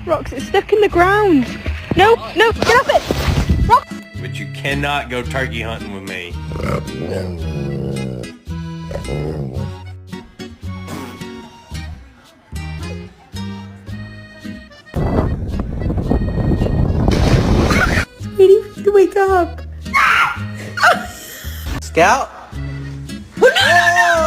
Rox, it's stuck in the ground. No, no, get off it! Rox! But you cannot go turkey hunting with me. Waiting for you to wake up. Scout? No!